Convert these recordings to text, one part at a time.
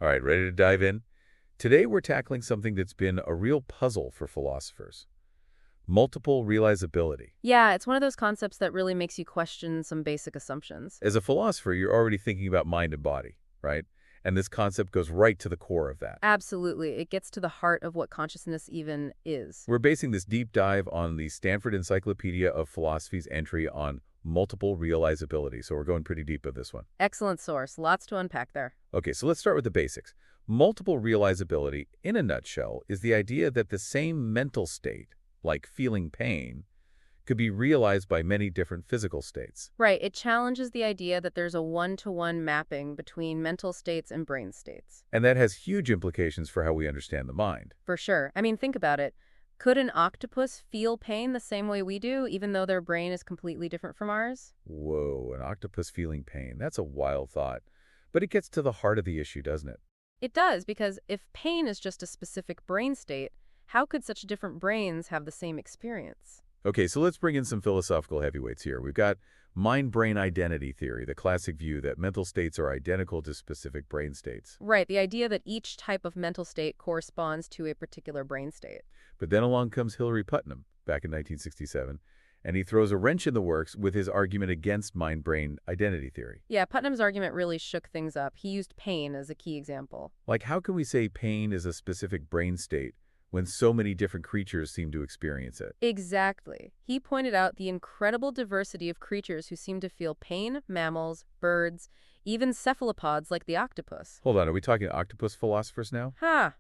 All right, ready to dive in? Today we're tackling something that's been a real puzzle for philosophers. Multiple realizability. Yeah, it's one of those concepts that really makes you question some basic assumptions. As a philosopher, you're already thinking about mind and body, right? And this concept goes right to the core of that. Absolutely. It gets to the heart of what consciousness even is. We're basing this deep dive on the Stanford Encyclopedia of Philosophy's entry on multiple realizability, so we're going pretty deep with this one. Excellent source. Lots to unpack there. Okay, so let's start with the basics. Multiple realizability, in a nutshell, is the idea that the same mental state, like feeling pain, could be realized by many different physical states. Right. It challenges the idea that there's a one-to-one mapping between mental states and brain states. And that has huge implications for how we understand the mind. For sure. I mean, think about it. Could an octopus feel pain the same way we do, even though their brain is completely different from ours? Whoa, an octopus feeling pain. That's a wild thought. But it gets to the heart of the issue, doesn't it? It does, because if pain is just a specific brain state, how could such different brains have the same experience? Okay, so let's bring in some philosophical heavyweights here. We've got mind-brain identity theory, the classic view that mental states are identical to specific brain states. Right, the idea that each type of mental state corresponds to a particular brain state. But then along comes Hilary Putnam, back in 1967, and he throws a wrench in the works with his argument against mind-brain identity theory. Yeah, Putnam's argument really shook things up. He used pain as a key example. Like, how can we say pain is a specific brain state when so many different creatures seem to experience it? Exactly. He pointed out the incredible diversity of creatures who seem to feel pain: mammals, birds, even cephalopods like the octopus. Hold on, are we talking octopus philosophers now? Ha!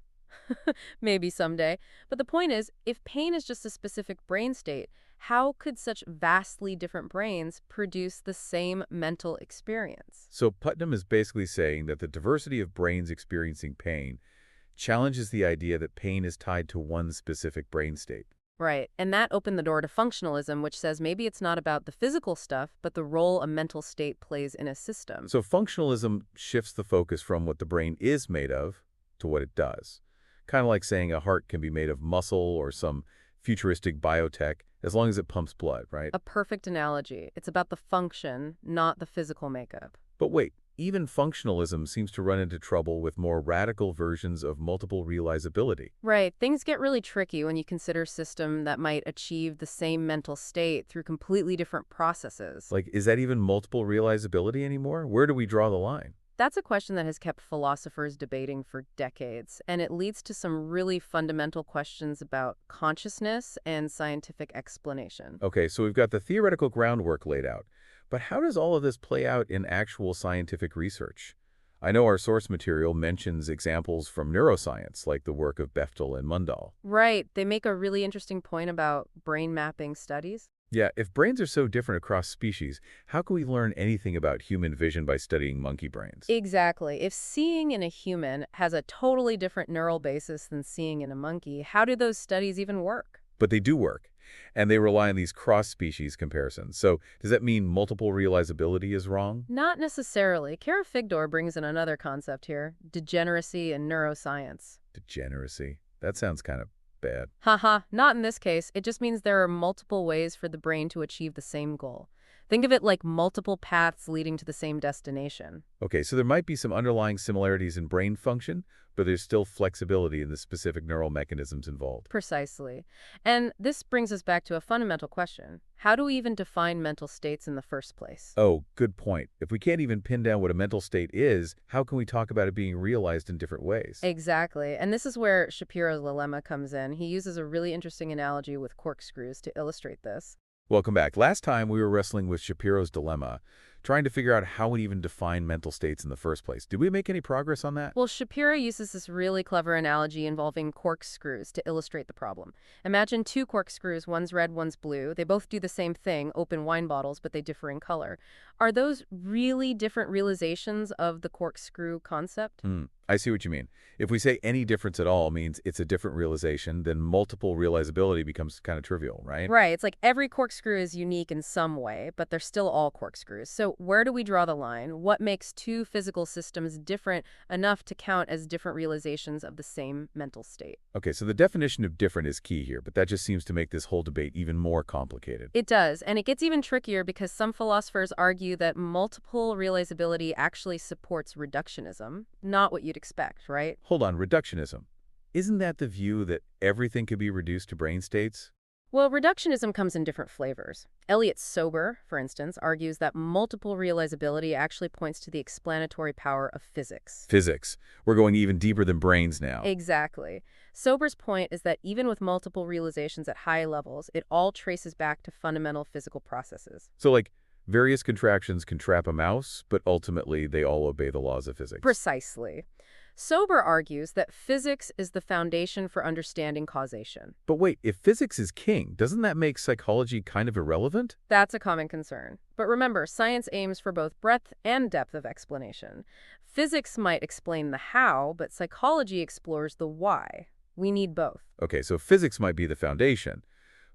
Maybe someday. But the point is, if pain is just a specific brain state, how could such vastly different brains produce the same mental experience? So Putnam is basically saying that the diversity of brains experiencing pain challenges the idea that pain is tied to one specific brain state. Right, and that opened the door to functionalism, which says maybe it's not about the physical stuff, but the role a mental state plays in a system. So functionalism shifts the focus from what the brain is made of to what it does. Kind of like saying a heart can be made of muscle or some futuristic biotech as long as it pumps blood, right? A perfect analogy. It's about the function, not the physical makeup. But wait, even functionalism seems to run into trouble with more radical versions of multiple realizability. Right, things get really tricky when you consider a system that might achieve the same mental state through completely different processes. Like, is that even multiple realizability anymore? Where do we draw the line? That's a question that has kept philosophers debating for decades, and it leads to some really fundamental questions about consciousness and scientific explanation. Okay, so we've got the theoretical groundwork laid out. But how does all of this play out in actual scientific research? I know our source material mentions examples from neuroscience, like the work of Bechtel and Mundell. Right, they make a really interesting point about brain mapping studies. Yeah, if brains are so different across species, how can we learn anything about human vision by studying monkey brains? Exactly. If seeing in a human has a totally different neural basis than seeing in a monkey, how do those studies even work? But they do work, and they rely on these cross-species comparisons. So does that mean multiple realizability is wrong? Not necessarily. Kara Figdor brings in another concept here: degeneracy in neuroscience. Degeneracy. That sounds kind of bad. Haha, not in this case. It just means there are multiple ways for the brain to achieve the same goal. Think of it like multiple paths leading to the same destination. Okay, so there might be some underlying similarities in brain function, but there's still flexibility in the specific neural mechanisms involved. Precisely. And this brings us back to a fundamental question. How do we even define mental states in the first place? Oh, good point. If we can't even pin down what a mental state is, how can we talk about it being realized in different ways? Exactly. And this is where Shapiro's dilemma comes in. He uses a really interesting analogy with corkscrews to illustrate this. Welcome back. Last time we were wrestling with Shapiro's dilemma, trying to figure out how we even define mental states in the first place. Did we make any progress on that? Well, Shapiro uses this really clever analogy involving corkscrews to illustrate the problem. Imagine two corkscrews, one's red, one's blue. They both do the same thing, open wine bottles, but they differ in color. Are those really different realizations of the corkscrew concept? I see what you mean. If we say any difference at all means it's a different realization, then multiple realizability becomes kind of trivial, right? Right. It's like every corkscrew is unique in some way, but they're still all corkscrews. So where do we draw the line? What makes two physical systems different enough to count as different realizations of the same mental state? Okay, so the definition of different is key here, but that just seems to make this whole debate even more complicated. It does, and it gets even trickier because some philosophers argue that multiple realizability actually supports reductionism, not what you'd you'd expect, right? Hold on, reductionism. Isn't that the view that everything could be reduced to brain states? Well, reductionism comes in different flavors. Elliot Sober, for instance, argues that multiple realizability actually points to the explanatory power of physics. Physics. We're going even deeper than brains now. Exactly. Sober's point is that even with multiple realizations at high levels, it all traces back to fundamental physical processes. So, like, various contractions can trap a mouse, but ultimately they all obey the laws of physics. Precisely. Sober argues that physics is the foundation for understanding causation. But wait, if physics is king, doesn't that make psychology kind of irrelevant? That's a common concern. But remember, science aims for both breadth and depth of explanation. Physics might explain the how, but psychology explores the why. We need both. Okay, so physics might be the foundation,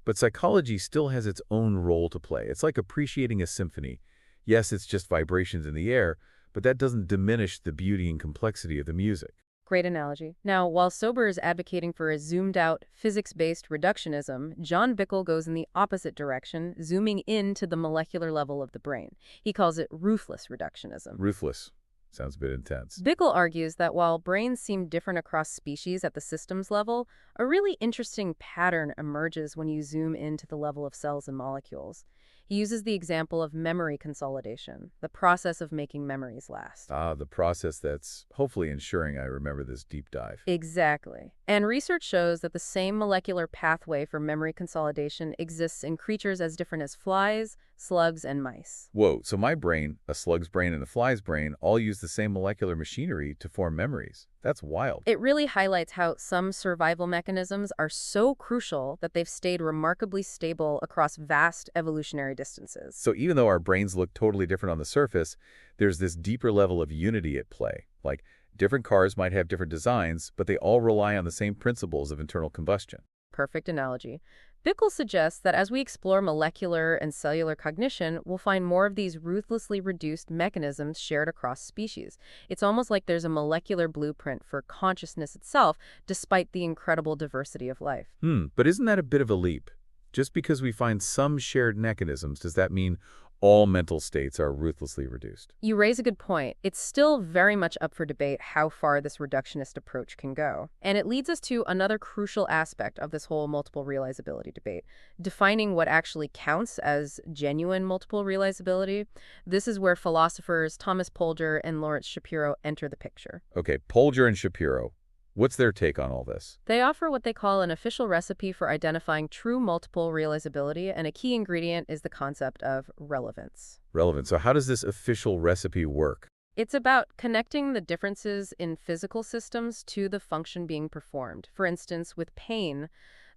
but psychology still has its own role to play. It's like appreciating a symphony. Yes, it's just vibrations in the air, but that doesn't diminish the beauty and complexity of the music. Great analogy. Now, while Sober is advocating for a zoomed-out, physics-based reductionism, John Bickel goes in the opposite direction, zooming in to the molecular level of the brain. He calls it ruthless reductionism. Ruthless. Sounds a bit intense. Bickel argues that while brains seem different across species at the systems level, a really interesting pattern emerges when you zoom into the level of cells and molecules. He uses the example of memory consolidation, the process of making memories last. Ah, the process that's hopefully ensuring I remember this deep dive. Exactly. And research shows that the same molecular pathway for memory consolidation exists in creatures as different as flies, slugs, and mice. Whoa, so my brain, a slug's brain, and a fly's brain all use the same molecular machinery to form memories. That's wild. It really highlights how some survival mechanisms are so crucial that they've stayed remarkably stable across vast evolutionary distances. So even though our brains look totally different on the surface, there's this deeper level of unity at play. Like, different cars might have different designs, but they all rely on the same principles of internal combustion. Perfect analogy. Bickel suggests that as we explore molecular and cellular cognition, we'll find more of these ruthlessly reduced mechanisms shared across species. It's almost like there's a molecular blueprint for consciousness itself, despite the incredible diversity of life. But isn't that a bit of a leap? Just because we find some shared mechanisms, does that mean all mental states are ruthlessly reduced? You raise a good point. It's still very much up for debate how far this reductionist approach can go. And it leads us to another crucial aspect of this whole multiple realizability debate, defining what actually counts as genuine multiple realizability. This is where philosophers Thomas Polger and Lawrence Shapiro enter the picture. Okay, Polger and Shapiro. What's their take on all this? They offer what they call an official recipe for identifying true multiple realizability, and a key ingredient is the concept of relevance. Relevant. So how does this official recipe work? It's about connecting the differences in physical systems to the function being performed. For instance, with pain,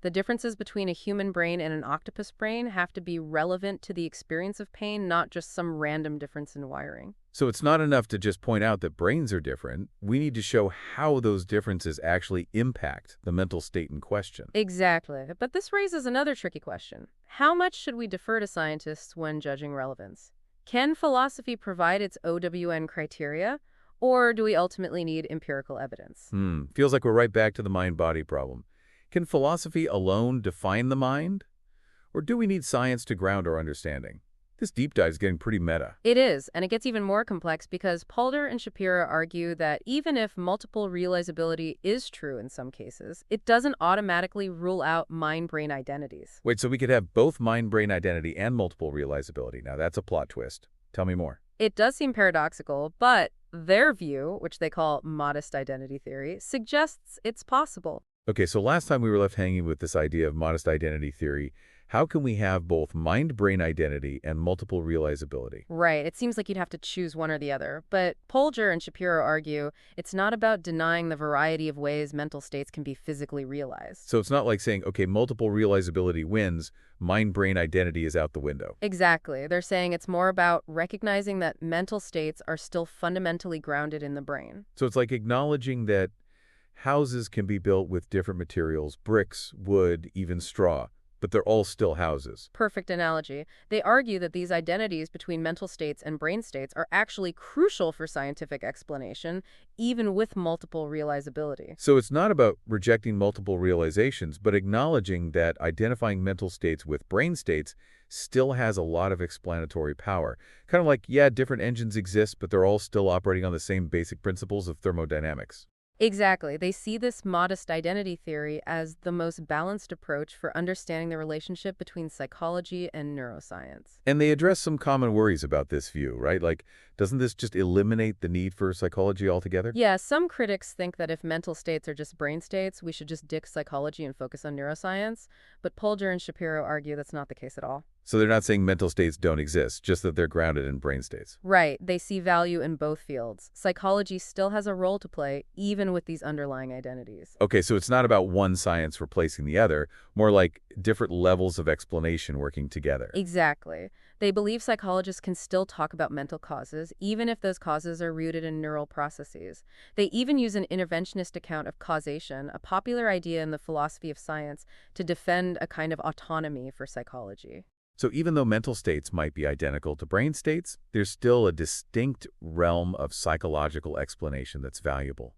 the differences between a human brain and an octopus brain have to be relevant to the experience of pain, not just some random difference in wiring. So it's not enough to just point out that brains are different. We need to show how those differences actually impact the mental state in question. Exactly. But this raises another tricky question. How much should we defer to scientists when judging relevance? Can philosophy provide its OWN criteria, or do we ultimately need empirical evidence? Feels like we're right back to the mind-body problem. Can philosophy alone define the mind? Or do we need science to ground our understanding? This deep dive is getting pretty meta. It is, and it gets even more complex because Polder and Shapiro argue that even if multiple realizability is true in some cases, it doesn't automatically rule out mind-brain identities. Wait, so we could have both mind-brain identity and multiple realizability. Now that's a plot twist. Tell me more. It does seem paradoxical, but their view, which they call modest identity theory, suggests it's possible. Okay, so last time we were left hanging with this idea of modest identity theory. How can we have both mind-brain identity and multiple realizability? Right. It seems like you'd have to choose one or the other. But Polger and Shapiro argue it's not about denying the variety of ways mental states can be physically realized. So it's not like saying, okay, multiple realizability wins, mind-brain identity is out the window. Exactly. They're saying it's more about recognizing that mental states are still fundamentally grounded in the brain. So it's like acknowledging that houses can be built with different materials, bricks, wood, even straw, but they're all still houses. Perfect analogy. They argue that these identities between mental states and brain states are actually crucial for scientific explanation, even with multiple realizability. So it's not about rejecting multiple realizations, but acknowledging that identifying mental states with brain states still has a lot of explanatory power. Kind of like, yeah, different engines exist, but they're all still operating on the same basic principles of thermodynamics. Exactly. They see this modest identity theory as the most balanced approach for understanding the relationship between psychology and neuroscience. And they address some common worries about this view, right? Like, doesn't this just eliminate the need for psychology altogether? Yeah, some critics think that if mental states are just brain states, we should just ditch psychology and focus on neuroscience. But Polger and Shapiro argue that's not the case at all. So they're not saying mental states don't exist, just that they're grounded in brain states. Right, they see value in both fields. Psychology still has a role to play, even with these underlying identities. Okay, so it's not about one science replacing the other, more like different levels of explanation working together. Exactly. They believe psychologists can still talk about mental causes, even if those causes are rooted in neural processes. They even use an interventionist account of causation, a popular idea in the philosophy of science, to defend a kind of autonomy for psychology. So even though mental states might be identical to brain states, there's still a distinct realm of psychological explanation that's valuable.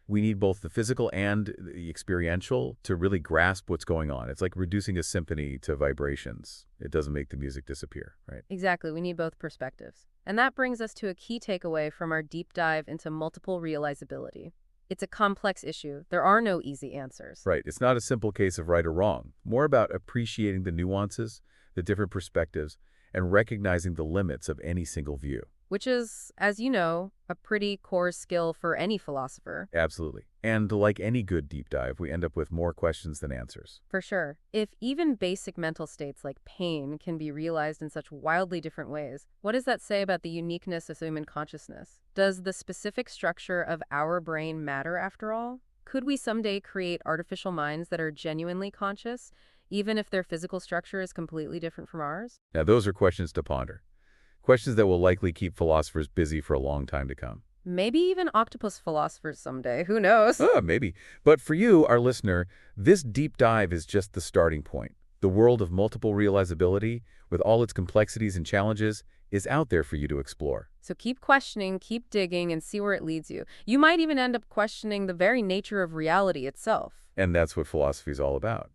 We need both the physical and the experiential to really grasp what's going on. It's like reducing a symphony to vibrations. It doesn't make the music disappear, right? Exactly, we need both perspectives. And that brings us to a key takeaway from our deep dive into multiple realizability. It's a complex issue. There are no easy answers. Right. It's not a simple case of right or wrong. More about appreciating the nuances, the different perspectives, and recognizing the limits of any single view. Which is, as you know, a pretty core skill for any philosopher. Absolutely. And like any good deep dive, we end up with more questions than answers. For sure. If even basic mental states like pain can be realized in such wildly different ways, what does that say about the uniqueness of human consciousness? Does the specific structure of our brain matter after all? Could we someday create artificial minds that are genuinely conscious, even if their physical structure is completely different from ours? Now, those are questions to ponder. Questions that will likely keep philosophers busy for a long time to come. Maybe even octopus philosophers someday. Who knows? Maybe. But for you, our listener, this deep dive is just the starting point. The world of multiple realizability, with all its complexities and challenges, is out there for you to explore. So keep questioning, keep digging, and see where it leads you. You might even end up questioning the very nature of reality itself. And that's what philosophy is all about.